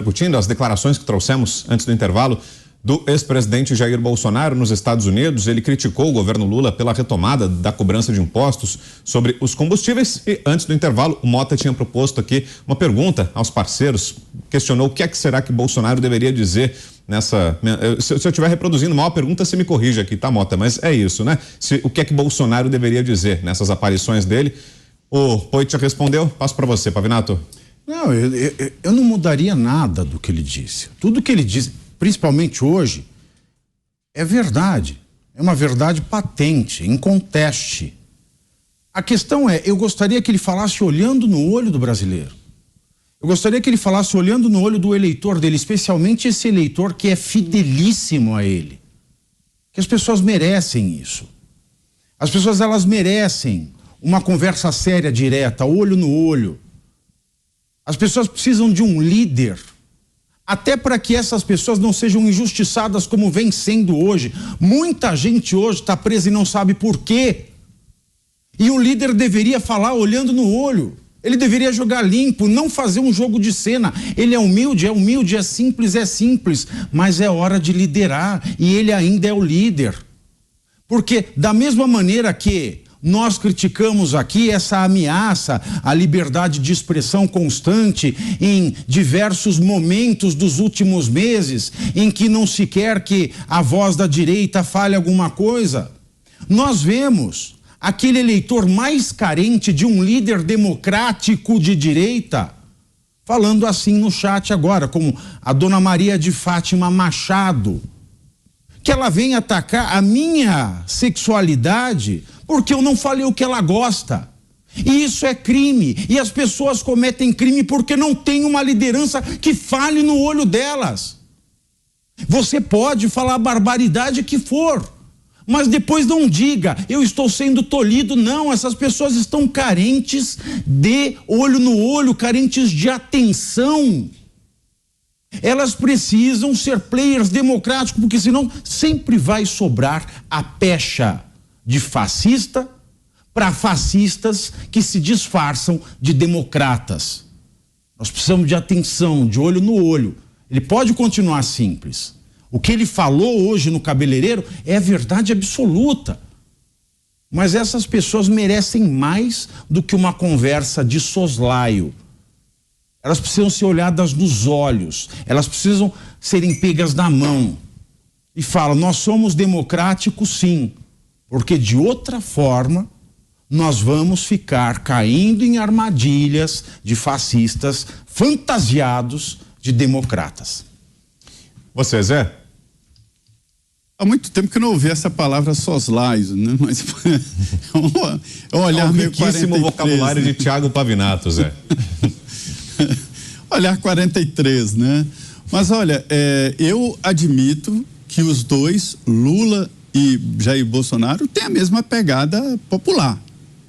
Discutindo as declarações que trouxemos antes do intervalo do ex-presidente Jair Bolsonaro nos Estados Unidos. Ele criticou o governo Lula pela retomada da cobrança de impostos sobre os combustíveis e antes do intervalo o Mota tinha proposto aqui uma pergunta aos parceiros, questionou o que é que será que Bolsonaro deveria dizer nessa... Se eu estiver reproduzindo mal a pergunta, você me corrige aqui, tá, Mota? Mas é isso, né? O que é que Bolsonaro deveria dizer nessas aparições dele? O Poit já respondeu, passo para você, Pavinato. Não, eu não mudaria nada do que ele disse. Tudo que ele disse, principalmente hoje, é verdade. É uma verdade patente, inconteste. A questão é, eu gostaria que ele falasse olhando no olho do brasileiro. Eu gostaria que ele falasse olhando no olho do eleitor dele, especialmente esse eleitor que é fidelíssimo a ele. Que as pessoas merecem isso. As pessoas, elas merecem uma conversa séria, direta, olho no olho. As pessoas precisam de um líder, até para que essas pessoas não sejam injustiçadas como vem sendo hoje. Muita gente hoje está presa e não sabe por quê. E o líder deveria falar olhando no olho. Ele deveria jogar limpo, não fazer um jogo de cena. Ele é humilde, é simples, mas é hora de liderar e ele ainda é o líder. Porque da mesma maneira que nós criticamos aqui essa ameaça à liberdade de expressão constante em diversos momentos dos últimos meses, em que não se quer que a voz da direita fale alguma coisa. Nós vemos aquele eleitor mais carente de um líder democrático de direita falando assim no chat agora, como a dona Maria de Fátima Machado, que ela vem atacar a minha sexualidade porque eu não falei o que ela gosta. E isso é crime. E as pessoas cometem crime porque não tem uma liderança que fale no olho delas. Você pode falar a barbaridade que for, mas depois não diga, eu estou sendo tolhido. Não, essas pessoas estão carentes de olho no olho, carentes de atenção. Elas precisam ser players democráticos, porque senão sempre vai sobrar a pecha de fascista para fascistas que se disfarçam de democratas. Nós precisamos de atenção, de olho no olho. Ele pode continuar simples. O que ele falou hoje no cabeleireiro é verdade absoluta. Mas essas pessoas merecem mais do que uma conversa de soslaio. Elas precisam ser olhadas nos olhos, elas precisam serem pegas na mão. E fala, nós somos democráticos sim, porque de outra forma nós vamos ficar caindo em armadilhas de fascistas fantasiados de democratas. Você, Zé? Há muito tempo que eu não ouvi essa palavra soslaio, né? Mas é um olhar meio 43, vocabulário, né? De Thiago Pavinato, Zé. Olhar 43, né? Mas olha, eu admito que os dois, Lula e Jair Bolsonaro, têm a mesma pegada popular,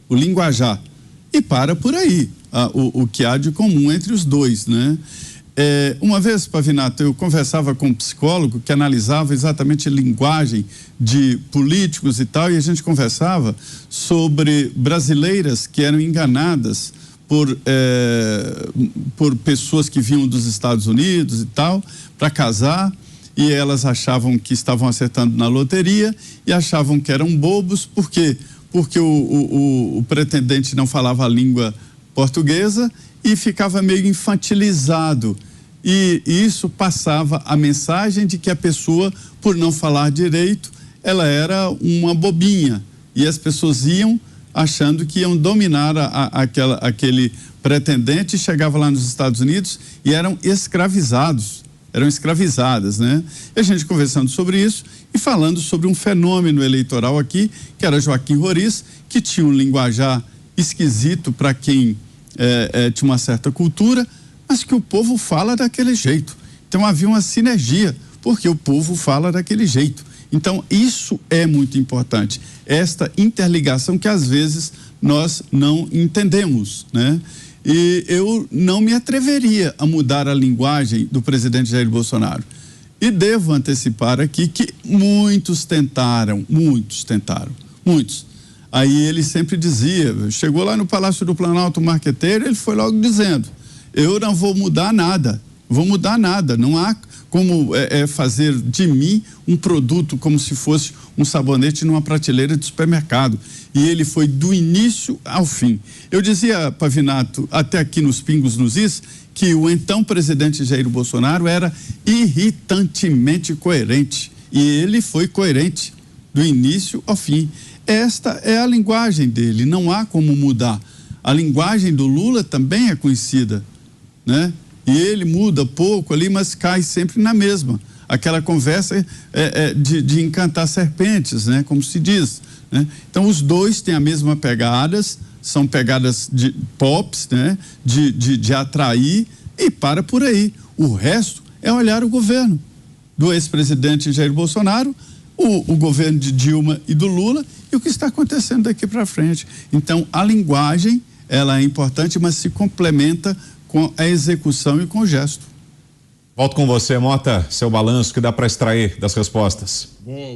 o linguajar. E para por aí, o que há de comum entre os dois, né? Uma vez, Pavinato, eu conversava com um psicólogo que analisava exatamente a linguagem de políticos e tal, e a gente conversava sobre brasileiras que eram enganadas por pessoas que vinham dos Estados Unidos e tal, para casar, e elas achavam que estavam acertando na loteria e achavam que eram bobos. Por quê? Porque o pretendente não falava a língua portuguesa e ficava meio infantilizado. E isso passava a mensagem de que a pessoa, por não falar direito, ela era uma bobinha. E as pessoas iam achando que iam dominar aquele pretendente, e chegava lá nos Estados Unidos e eram escravizadas, né? E a gente conversando sobre isso e falando sobre um fenômeno eleitoral aqui, que era Joaquim Roriz, que tinha um linguajar esquisito para quem tinha uma certa cultura, mas que o povo fala daquele jeito. Então havia uma sinergia, porque o povo fala daquele jeito. Então isso é muito importante, esta interligação que às vezes nós não entendemos, né? E eu não me atreveria a mudar a linguagem do presidente Jair Bolsonaro. E devo antecipar aqui que muitos tentaram. Aí ele sempre dizia, chegou lá no Palácio do Planalto, o marqueteiro, ele foi logo dizendo, eu não vou mudar nada. vou mudar nada. Não há como fazer de mim um produto como se fosse um sabonete numa prateleira de supermercado. E ele foi do início ao fim. Eu dizia, Pavinato, até aqui nos Pingos nos Is, que o então presidente Jair Bolsonaro era irritantemente coerente. E ele foi coerente do início ao fim. Esta é a linguagem dele, não há como mudar. A linguagem do Lula também é conhecida, né? E ele muda pouco ali, mas cai sempre na mesma. Aquela conversa de encantar serpentes, né? Como se diz, né? Então, os dois têm a mesma pegadas, são pegadas de pops, né? De atrair, e para por aí. O resto é olhar o governo do ex-presidente Jair Bolsonaro, o governo de Dilma e do Lula, e o que está acontecendo daqui para frente. Então, a linguagem, ela é importante, mas se complementa com a execução e com o gesto. Volto com você, Mota, seu balanço que dá para extrair das respostas.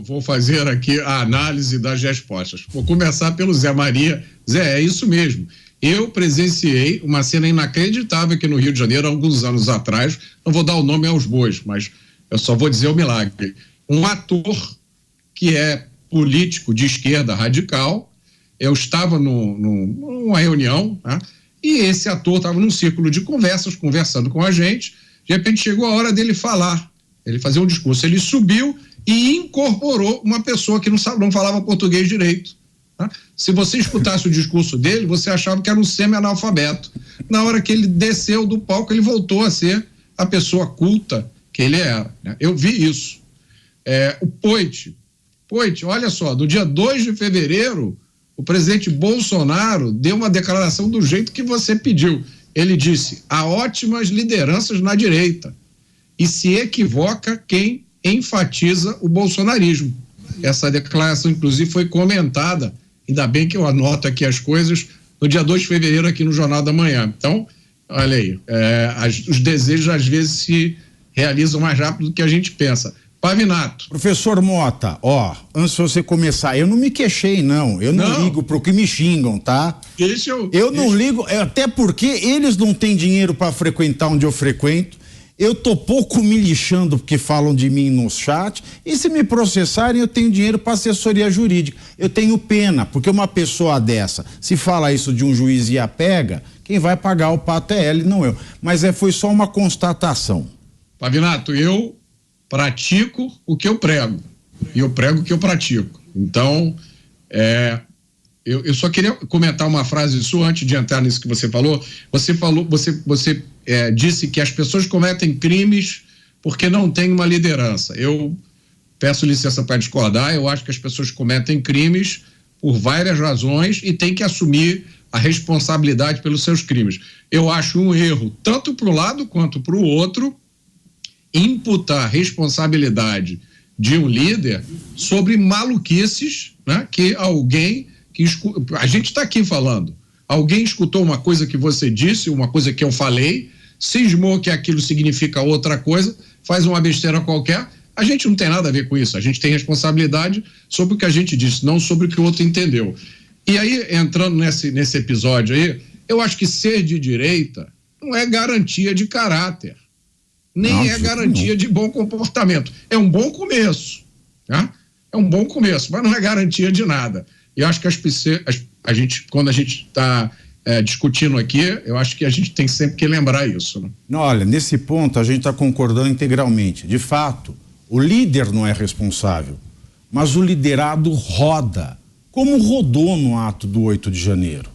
Vou fazer aqui a análise das respostas. Vou começar pelo Zé Maria. Zé, é isso mesmo. Eu presenciei uma cena inacreditável aqui no Rio de Janeiro, há alguns anos atrás. Não vou dar o nome aos bois, mas eu só vou dizer o milagre. Um ator que é político de esquerda radical, eu estava numa reunião, tá? E esse ator estava num círculo de conversas, conversando com a gente. De repente chegou a hora dele falar, ele fazer um discurso. Ele subiu e incorporou uma pessoa que não falava português direito. Tá? Se você escutasse o discurso dele, você achava que era um semi-analfabeto. Na hora que ele desceu do palco, ele voltou a ser a pessoa culta que ele era, né? Eu vi isso. O Poit, olha só, no dia 2 de fevereiro, o presidente Bolsonaro deu uma declaração do jeito que você pediu. Ele disse: há ótimas lideranças na direita e se equivoca quem enfatiza o bolsonarismo. Essa declaração, inclusive, foi comentada, ainda bem que eu anoto aqui as coisas, no dia 2 de fevereiro aqui no Jornal da Manhã. Então, olha aí, os desejos às vezes se realizam mais rápido do que a gente pensa. Pavinato. Professor Mota, antes de você começar, eu não me queixei, não. Eu não ligo pro que me xingam, tá? Eu não ligo, até porque eles não têm dinheiro para frequentar onde eu frequento. Eu tô pouco me lixando porque falam de mim no chat. E se me processarem, eu tenho dinheiro para assessoria jurídica. Eu tenho pena, porque uma pessoa dessa, se fala isso de um juiz e a pega, quem vai pagar o pato é ele, não eu. Mas foi só uma constatação. Pavinato, eu pratico o que eu prego e eu prego o que eu pratico. Então, eu só queria comentar uma frase sua antes de entrar nisso que você falou. Você disse que as pessoas cometem crimes porque não tem uma liderança. Eu peço licença para discordar. Eu acho que as pessoas cometem crimes por várias razões e têm que assumir a responsabilidade pelos seus crimes. Eu acho um erro, tanto para um lado quanto para o outro, imputar responsabilidade de um líder sobre maluquices, né? Que alguém a gente está aqui falando, alguém escutou uma coisa que você disse, uma coisa que eu falei, cismou que aquilo significa outra coisa, faz uma besteira qualquer. A gente não tem nada a ver com isso, a gente tem responsabilidade sobre o que a gente disse, não sobre o que o outro entendeu. E aí, entrando nesse episódio aí, eu acho que ser de direita não é garantia de caráter, nem é garantia de bom comportamento. É um bom começo, tá? É um bom começo, mas não é garantia de nada. E eu acho que quando a gente está discutindo aqui, eu acho que a gente tem sempre que lembrar isso, né? Não, olha, nesse ponto a gente está concordando integralmente. De fato, o líder não é responsável, mas o liderado roda, como rodou no ato do 8 de janeiro.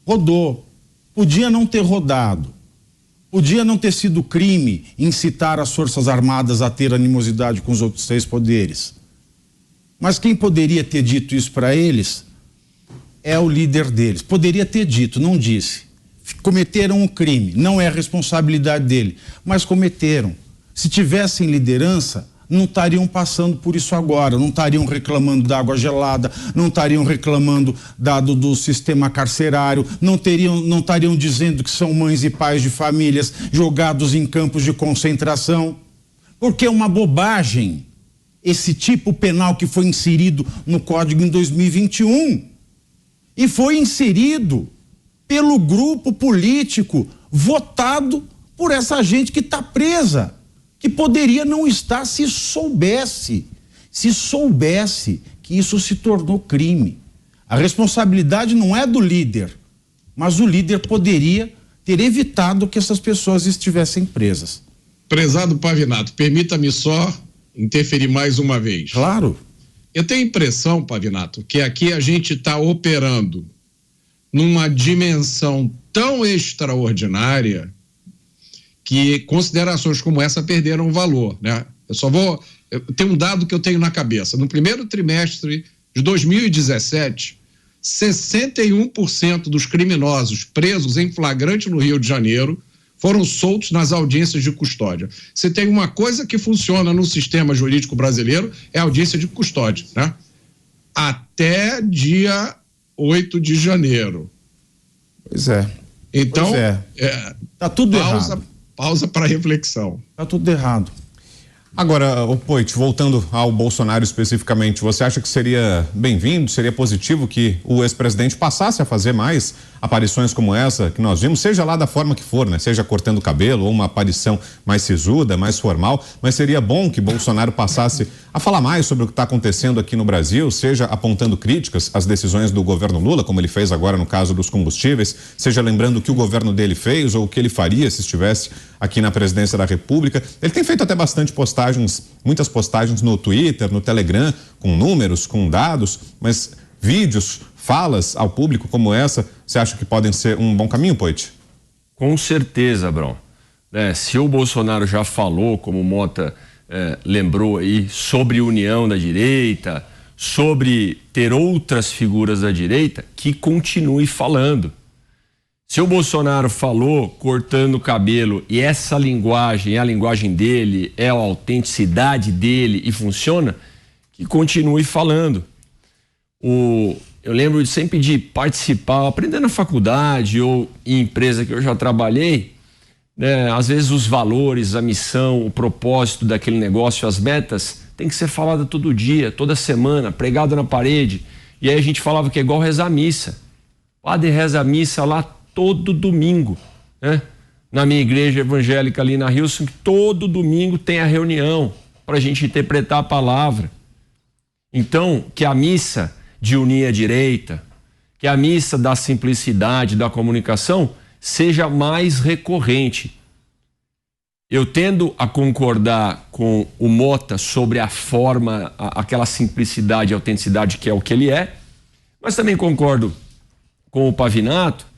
Rodou. Podia não ter rodado. Podia não ter sido crime incitar as Forças Armadas a ter animosidade com os outros 6 poderes. Mas quem poderia ter dito isso para eles é o líder deles. Poderia ter dito, não disse. Cometeram um crime, não é a responsabilidade dele, mas cometeram. Se tivessem liderança, não estariam passando por isso agora, não estariam reclamando da água gelada, não estariam reclamando do sistema carcerário, não estariam dizendo que são mães e pais de famílias jogados em campos de concentração, porque é uma bobagem esse tipo penal que foi inserido no Código em 2021 e foi inserido pelo grupo político votado por essa gente que está presa, que poderia não estar se soubesse que isso se tornou crime. A responsabilidade não é do líder, mas o líder poderia ter evitado que essas pessoas estivessem presas. Prezado Pavinato, permita-me só interferir mais uma vez. Claro. Eu tenho a impressão, Pavinato, que aqui a gente está operando numa dimensão tão extraordinária que considerações como essa perderam valor, né? Tem um dado que eu tenho na cabeça. No primeiro trimestre de 2017, 61% dos criminosos presos em flagrante no Rio de Janeiro foram soltos nas audiências de custódia. Se tem uma coisa que funciona no sistema jurídico brasileiro, é a audiência de custódia, né? Até dia 8 de janeiro. Pois é. Então, tá tudo errado. Pausa para reflexão. Tá tudo errado. Agora, Poit, voltando ao Bolsonaro especificamente, você acha que seria bem-vindo, seria positivo que o ex-presidente passasse a fazer mais aparições como essa que nós vimos, seja lá da forma que for, né? Seja cortando o cabelo ou uma aparição mais sisuda, mais formal, mas seria bom que Bolsonaro passasse a falar mais sobre o que está acontecendo aqui no Brasil, seja apontando críticas às decisões do governo Lula, como ele fez agora no caso dos combustíveis, seja lembrando o que o governo dele fez ou o que ele faria se estivesse aqui na presidência da República. Ele tem feito até bastante postagens, muitas postagens no Twitter, no Telegram, com números, com dados, mas vídeos, falas ao público como essa, você acha que podem ser um bom caminho, Poit? Com certeza, Brão. Se o Bolsonaro já falou, como o Mota lembrou aí, sobre união da direita, sobre ter outras figuras da direita, que continue falando. Se o Bolsonaro falou cortando o cabelo e essa linguagem é a linguagem dele, é a autenticidade dele e funciona, que continue falando. Eu lembro sempre de participar, aprender na faculdade ou em empresa que eu já trabalhei, né? Às vezes os valores, a missão, o propósito daquele negócio, as metas, tem que ser falada todo dia, toda semana, pregado na parede. E aí a gente falava que é igual rezar a missa. O padre reza a missa lá todo domingo, né? Na minha igreja evangélica ali na Hilson, todo domingo tem a reunião para a gente interpretar a palavra. Então, que a missa de unir a direita, que a missa da simplicidade, da comunicação, seja mais recorrente. Eu tendo a concordar com o Mota sobre a forma, aquela simplicidade e autenticidade que é o que ele é, mas também concordo com o Pavinato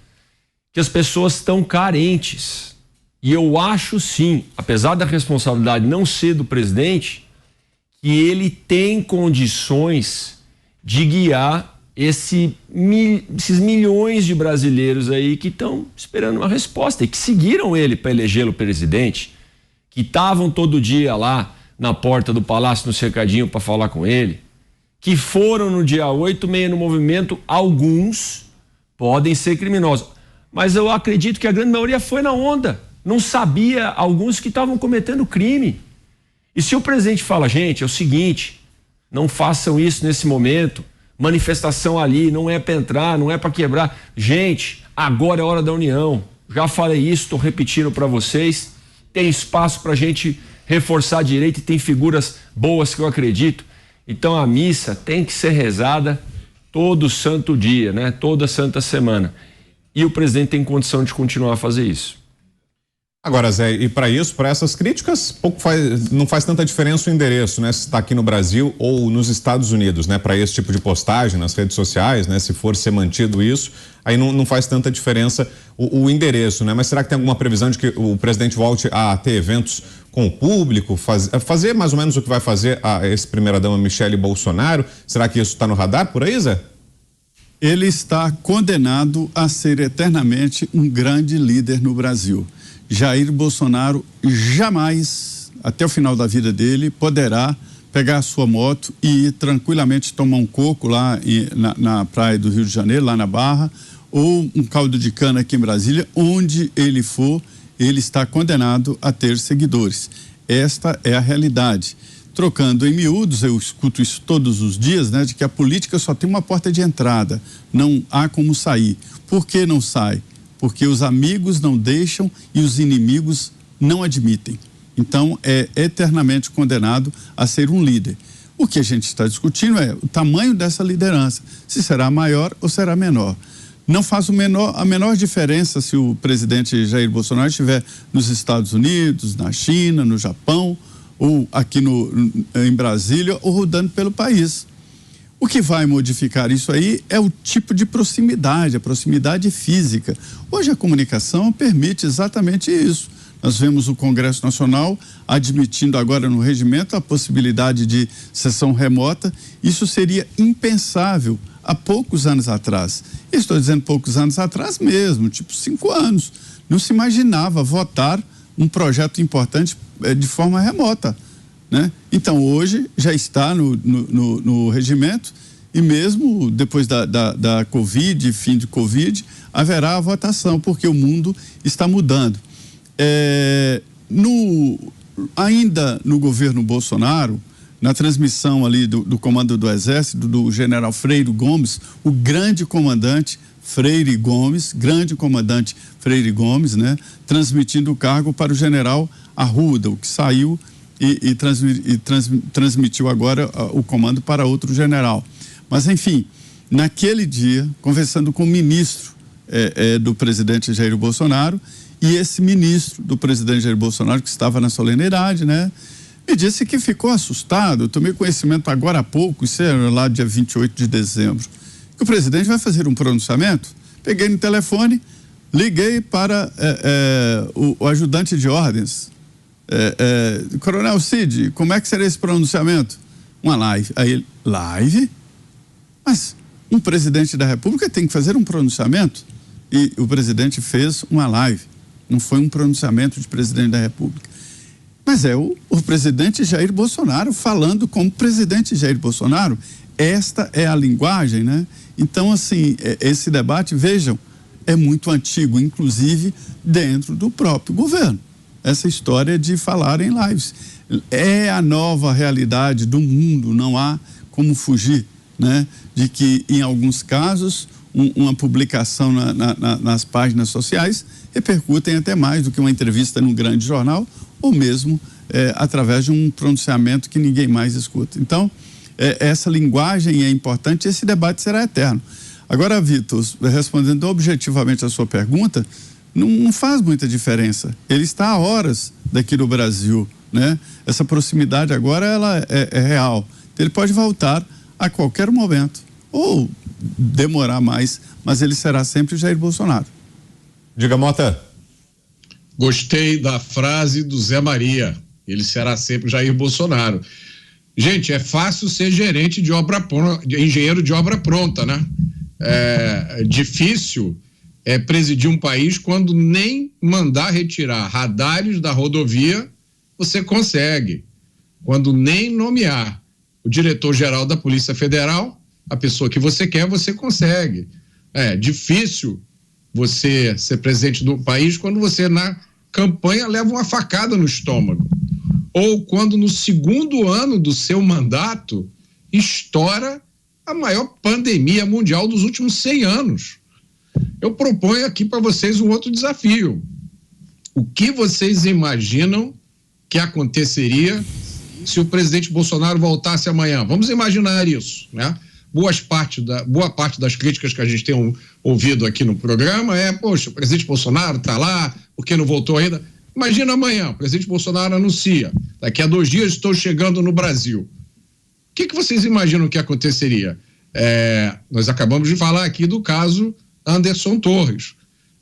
que as pessoas estão carentes. E eu acho sim, apesar da responsabilidade não ser do presidente, que ele tem condições de guiar esses milhões de brasileiros aí que estão esperando uma resposta e que seguiram ele para elegê-lo presidente, que estavam todo dia lá na porta do Palácio, no cercadinho, para falar com ele, que foram no dia 8, meio no movimento. Alguns podem ser criminosos, mas eu acredito que a grande maioria foi na onda, não sabia alguns que estavam cometendo crime. E se o presidente fala, gente, é o seguinte, não façam isso nesse momento, manifestação ali, não é para entrar, não é para quebrar. Gente, agora é hora da união. Já falei isso, estou repetindo para vocês. Tem espaço para a gente reforçar a direita e tem figuras boas que eu acredito. Então a missa tem que ser rezada todo santo dia, né? Toda santa semana. E o presidente tem condição de continuar a fazer isso. Agora, Zé, e para isso, para essas críticas, não faz tanta diferença o endereço, né? Se está aqui no Brasil ou nos Estados Unidos, né? Para esse tipo de postagem nas redes sociais, né? Se for ser mantido isso, aí não faz tanta diferença o endereço, né? Mas será que tem alguma previsão de que o presidente volte a ter eventos com o público, fazer mais ou menos o que vai fazer a ex-primeira-dama Michele Bolsonaro? Será que isso está no radar por aí, Zé? Ele está condenado a ser eternamente um grande líder no Brasil. Jair Bolsonaro jamais, até o final da vida dele, poderá pegar a sua moto e ir tranquilamente tomar um coco lá na praia do Rio de Janeiro, lá na Barra, ou um caldo de cana aqui em Brasília, onde ele for, ele está condenado a ter seguidores. Esta é a realidade. Trocando em miúdos, eu escuto isso todos os dias, né, de que a política só tem uma porta de entrada, não há como sair. Por que não sai? porque os amigos não deixam e os inimigos não admitem. Então, é eternamente condenado a ser um líder. O que a gente está discutindo é o tamanho dessa liderança, se será maior ou será menor. Não faz a menor diferença se o presidente Jair Bolsonaro estiver nos Estados Unidos, na China, no Japão, ou aqui em Brasília, ou rodando pelo país. O que vai modificar isso aí é o tipo de proximidade, a proximidade física. Hoje a comunicação permite exatamente isso. Nós vemos o Congresso Nacional admitindo agora no regimento a possibilidade de sessão remota. Isso seria impensável há poucos anos atrás. Estou dizendo poucos anos atrás mesmo, tipo 5 anos. Não se imaginava votar um projeto importante de forma remota, né? Então hoje já está no regimento e mesmo depois da Covid, fim de Covid, haverá a votação, porque o mundo está mudando. Ainda no governo Bolsonaro, na transmissão ali do comando do Exército, do general Freire Gomes, o grande comandante Freire Gomes, né, transmitindo o cargo para o general Arruda, o que saiu e transmitiu agora o comando para outro general. Mas, enfim, naquele dia, conversando com o ministro do presidente Jair Bolsonaro, e esse ministro do presidente Jair Bolsonaro, que estava na solenidade, né, me disse que ficou assustado. Eu tomei conhecimento agora há pouco, isso é lá dia 28 de dezembro, que o presidente vai fazer um pronunciamento. Peguei no telefone, liguei para o ajudante de ordens, Coronel Cid, como é que será esse pronunciamento? Uma live. Aí ele, live? Mas um presidente da República tem que fazer um pronunciamento? E o presidente fez uma live. Não foi um pronunciamento de presidente da República. Mas é o presidente Jair Bolsonaro falando como presidente Jair Bolsonaro. Esta é a linguagem, né? Então, assim, esse debate, vejam, é muito antigo, inclusive dentro do próprio governo. Essa história de falar em lives. É a nova realidade do mundo, não há como fugir, né? De que, em alguns casos, uma publicação nas páginas sociais repercutem até mais do que uma entrevista num grande jornal ou mesmo através de um pronunciamento que ninguém mais escuta. Então, essa linguagem é importante e esse debate será eterno. Agora, Vitor, respondendo objetivamente a sua pergunta, não faz muita diferença. Ele está a horas daqui do Brasil, né? Essa proximidade agora ela é real. Ele pode voltar a qualquer momento ou demorar mais, mas ele será sempre o Jair Bolsonaro. Diga, Mota. Gostei da frase do Zé Maria. Ele será sempre o Jair Bolsonaro. Gente, é fácil ser gerente de obra pronta, engenheiro de obra pronta, né? É difícil presidir um país quando nem mandar retirar radares da rodovia você consegue. Quando nem nomear o diretor-geral da Polícia Federal, a pessoa que você quer, você consegue. É difícil você ser presidente do país quando você na campanha leva uma facada no estômago. Ou quando no segundo ano do seu mandato estoura a maior pandemia mundial dos últimos 100 anos. Eu proponho aqui para vocês um outro desafio. O que vocês imaginam que aconteceria se o presidente Bolsonaro voltasse amanhã? Vamos imaginar isso, né? Boa parte das críticas que a gente tem ouvido aqui no programa poxa, o presidente Bolsonaro está lá, por que não voltou ainda? Imagina amanhã, o presidente Bolsonaro anuncia, daqui a 2 dias estou chegando no Brasil. O que vocês imaginam que aconteceria? Nós acabamos de falar aqui do caso Anderson Torres,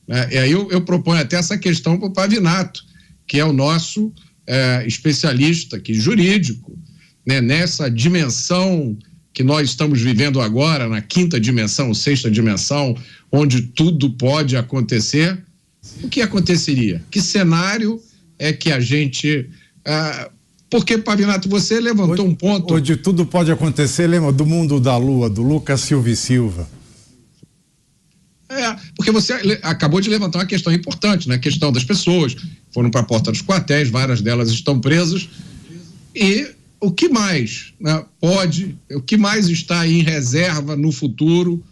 né? E aí eu proponho até essa questão para o Pavinato, que é o nosso especialista aqui, jurídico, né? Nessa dimensão que nós estamos vivendo agora, na 5ª dimensão, 6ª dimensão, onde tudo pode acontecer, o que aconteceria? Que cenário é que a gente... porque, Pavinato, você levantou um ponto... Onde tudo pode acontecer, lembra do Mundo da Lua, do Lucas Silva e Silva. Porque você acabou de levantar uma questão importante, né? A questão das pessoas que foram para a porta dos quartéis, várias delas estão presas, e o que mais, né, o que mais está aí em reserva no futuro,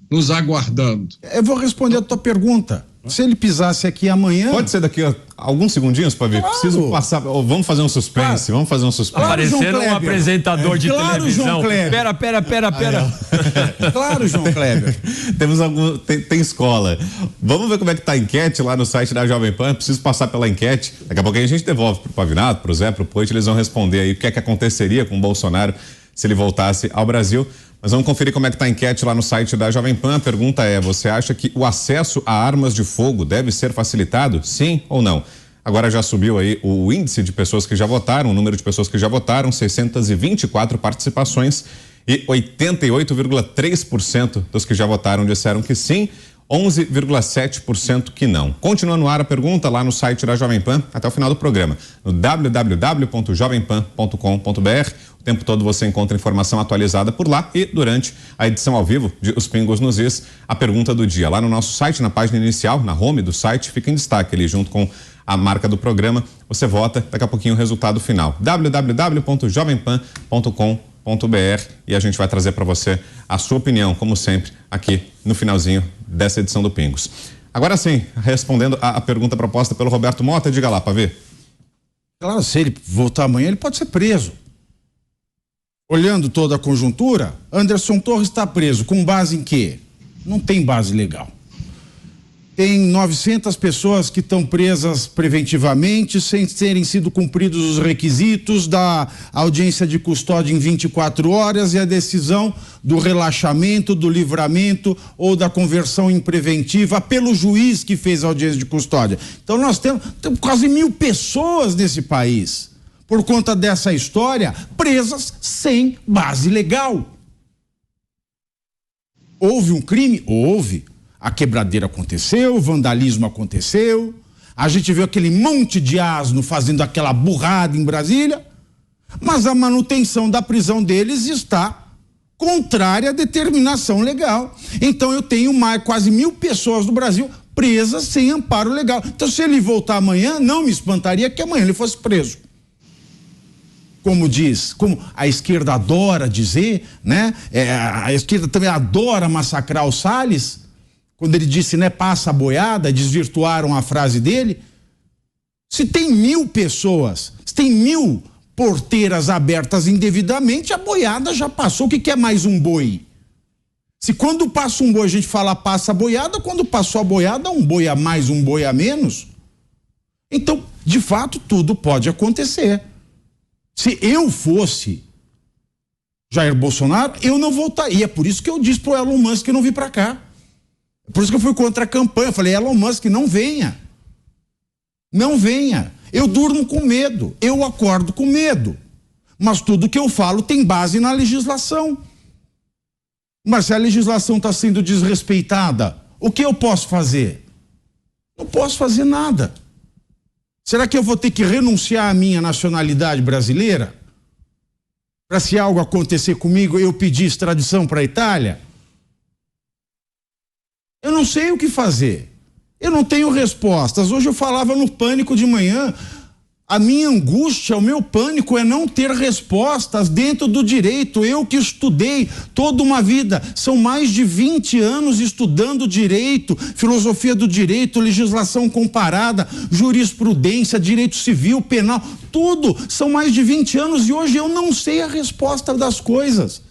nos aguardando? Eu vou responder a tua pergunta. Se ele pisasse aqui amanhã... Pode ser daqui a alguns segundinhos, Pavê? Claro. Preciso passar... Vamos fazer um suspense, Claro. vamos fazer um suspense. Aparecendo um apresentador de Claro, televisão. João Kleber. Pera. Claro, João Kleber. Tem escola. Vamos ver como é que tá a enquete lá no site da Jovem Pan. Preciso passar pela enquete. Daqui a pouco a gente devolve pro Pavinato, pro Zé, pro Poit. Eles vão responder aí o que é que aconteceria com o Bolsonaro se ele voltasse ao Brasil. Mas vamos conferir como é que está a enquete lá no site da Jovem Pan. A pergunta é: você acha que o acesso a armas de fogo deve ser facilitado? Sim ou não? Agora já subiu aí o índice de pessoas que já votaram, o número de pessoas que já votaram, 624 participações e 88,3% dos que já votaram disseram que sim, 11,7% que não. Continua no ar a pergunta lá no site da Jovem Pan até o final do programa, no www.jovempan.com.br. O tempo todo você encontra informação atualizada por lá e durante a edição ao vivo de Os Pingos nos Is, a pergunta do dia. Lá no nosso site, na página inicial, na home do site, fica em destaque ali junto com a marca do programa. Você vota, daqui a pouquinho o resultado final. www.jovempan.com.br e a gente vai trazer para você a sua opinião, como sempre, aqui no finalzinho dessa edição do Pingos. Agora sim, respondendo a pergunta proposta pelo Roberto Mota, diga lá, Pavê. Claro, se ele voltar amanhã, ele pode ser preso. Olhando toda a conjuntura, Anderson Torres está preso. Com base em quê? Não tem base legal. Tem 900 pessoas que estão presas preventivamente, sem terem sido cumpridos os requisitos da audiência de custódia em 24 horas e a decisão do relaxamento, do livramento ou da conversão em preventiva pelo juiz que fez a audiência de custódia. Então nós temos quase 1.000 pessoas nesse país, por conta dessa história, presas sem base legal. Houve um crime? Houve. A quebradeira aconteceu, o vandalismo aconteceu, a gente viu aquele monte de asno fazendo aquela burrada em Brasília, mas a manutenção da prisão deles está contrária à determinação legal. Então eu tenho quase 1.000 pessoas no Brasil presas sem amparo legal. Então se ele voltar amanhã, não me espantaria que amanhã ele fosse preso. Como a esquerda adora dizer, né? A esquerda também adora massacrar o Salles. Quando ele disse, né, passa a boiada, desvirtuaram a frase dele. Se tem 1.000 pessoas, se tem 1.000 porteiras abertas indevidamente, a boiada já passou. O que é mais um boi? Se quando passa um boi a gente fala passa a boiada, quando passou a boiada, um boi a mais, um boi a menos. Então, de fato, tudo pode acontecer. Se eu fosse Jair Bolsonaro, eu não voltaria. É por isso que eu disse pro Elon Musk que não vir para cá. Por isso que eu fui contra a campanha. Eu falei, Elon Musk, não venha. Não venha. Eu durmo com medo. Eu acordo com medo. Mas tudo que eu falo tem base na legislação. Mas se a legislação está sendo desrespeitada, o que eu posso fazer? Não posso fazer nada. Será que eu vou ter que renunciar à minha nacionalidade brasileira? Para se algo acontecer comigo, eu pedir extradição para a Itália? Eu não sei o que fazer. Eu não tenho respostas. Hoje eu falava no Pânico de manhã. A minha angústia, o meu pânico é não ter respostas dentro do direito. Eu que estudei toda uma vida, são mais de 20 anos estudando direito, filosofia do direito, legislação comparada, jurisprudência, direito civil, penal, tudo. São mais de 20 anos e hoje eu não sei a resposta das coisas.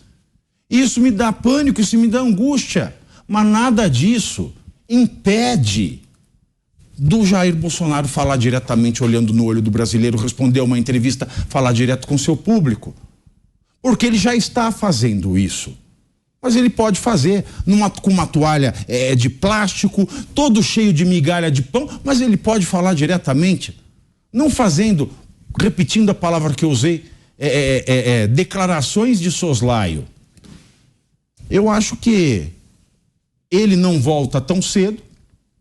Isso me dá pânico, isso me dá angústia. Mas nada disso impede do Jair Bolsonaro falar diretamente, olhando no olho do brasileiro, responder a uma entrevista, falar direto com seu público. Porque ele já está fazendo isso. Mas ele pode fazer com uma toalha de plástico, todo cheio de migalha de pão, mas ele pode falar diretamente. Não fazendo, repetindo a palavra que eu usei, declarações de soslaio. Eu acho que ele não volta tão cedo,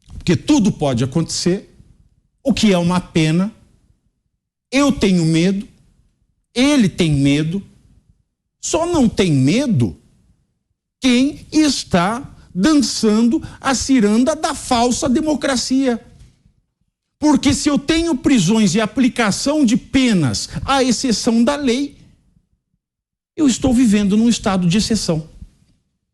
porque tudo pode acontecer, o que é uma pena. Eu tenho medo, ele tem medo, só não tem medo quem está dançando a ciranda da falsa democracia. Porque se eu tenho prisões e aplicação de penas à exceção da lei, eu estou vivendo num estado de exceção.